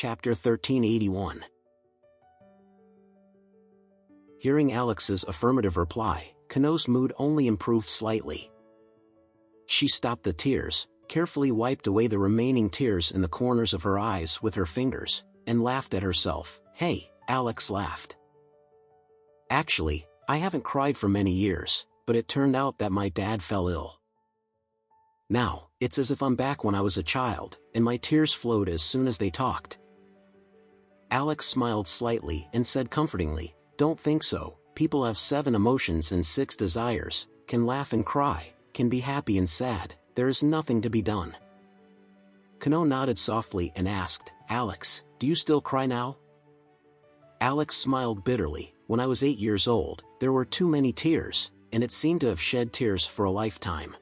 Chapter 1381. Hearing Alex's affirmative reply, Kano's mood only improved slightly. She stopped the tears, carefully wiped away the remaining tears in the corners of her eyes with her fingers, and laughed at herself. "Hey," Alex laughed. "Actually, I haven't cried for many years, but it turned out that my dad fell ill. Now, it's as if I'm back when I was a child, and my tears flowed as soon as they talked." Alex smiled slightly and said comfortingly, "Don't think so. People have 7 emotions and 6 desires, can laugh and cry, can be happy and sad. There is nothing to be done." Kano nodded softly and asked, "Alex, do you still cry now?" Alex smiled bitterly. "When I was 8 years old, there were too many tears, and it seemed to have shed tears for a lifetime."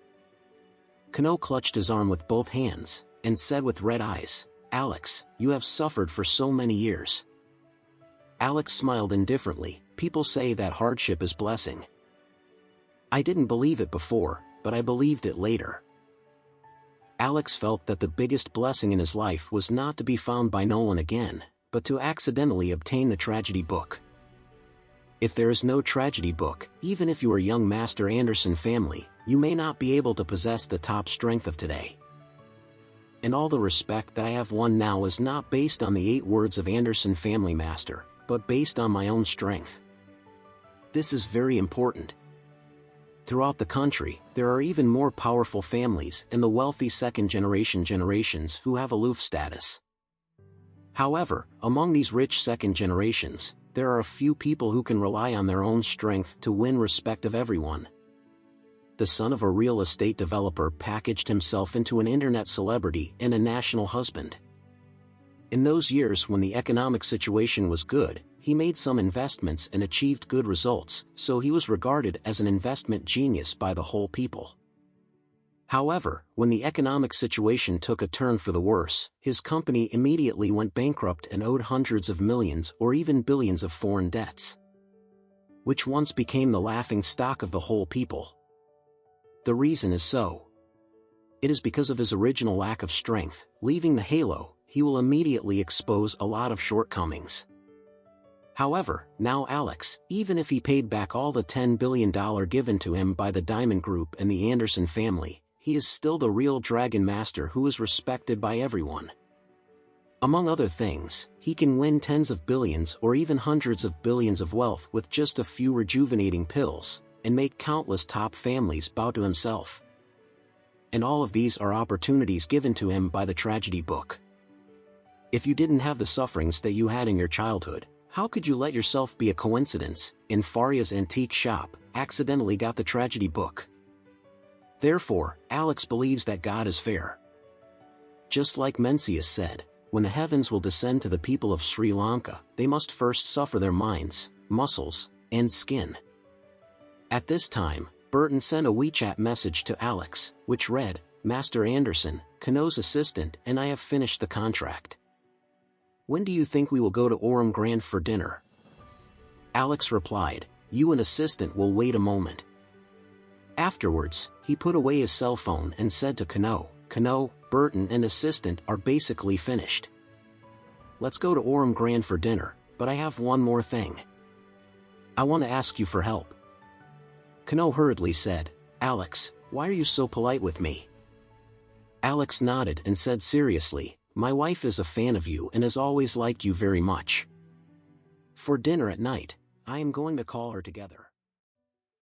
Kano clutched his arm with both hands, and said with red eyes, "Alex, you have suffered for so many years." Alex smiled indifferently. "People say that hardship is blessing. I didn't believe it before, but I believed it later." Alex felt that the biggest blessing in his life was not to be found by Nolan again, but to accidentally obtain the tragedy book. If there is no tragedy book, even if you are young Master Anderson family, you may not be able to possess the top strength of today. And all the respect that I have won now is not based on the 8 words of Anderson family master, but based on my own strength. This is very important. Throughout the country, there are even more powerful families and the wealthy second-generation generations who have aloof status. However, among these rich second generations, there are a few people who can rely on their own strength to win respect of everyone. The son of a real estate developer packaged himself into an internet celebrity and a national husband. In those years when the economic situation was good, he made some investments and achieved good results, so he was regarded as an investment genius by the whole people. However, when the economic situation took a turn for the worse, his company immediately went bankrupt and owed hundreds of millions or even billions of foreign debts, which once became the laughing stock of the whole people. The reason is so. It is because of his original lack of strength. Leaving the halo, he will immediately expose a lot of shortcomings. However, now Alex, even if he paid back all the $10 billion given to him by the Diamond Group and the Anderson family, he is still the real Dragon Master who is respected by everyone. Among other things, he can win tens of billions or even hundreds of billions of wealth with just a few rejuvenating pills, and make countless top families bow to himself. And all of these are opportunities given to him by the tragedy book. If you didn't have the sufferings that you had in your childhood, how could you let yourself be a coincidence, in Faria's antique shop, accidentally got the tragedy book? Therefore, Alex believes that God is fair. Just like Mencius said, when the heavens will descend to the people of Sri Lanka, they must first suffer their minds, muscles, and skin. At this time, Burton sent a WeChat message to Alex, which read, "Master Anderson, Kano's assistant, and I have finished the contract. When do you think we will go to Orem Grand for dinner?" Alex replied, "You and assistant will wait a moment." Afterwards, he put away his cell phone and said to Kano, "Kano, Burton and assistant are basically finished. Let's go to Orem Grand for dinner, but I have one more thing. I want to ask you for help." Kano hurriedly said, "Alex, why are you so polite with me?" Alex nodded and said seriously, "My wife is a fan of you and has always liked you very much. For dinner at night, I am going to call her together."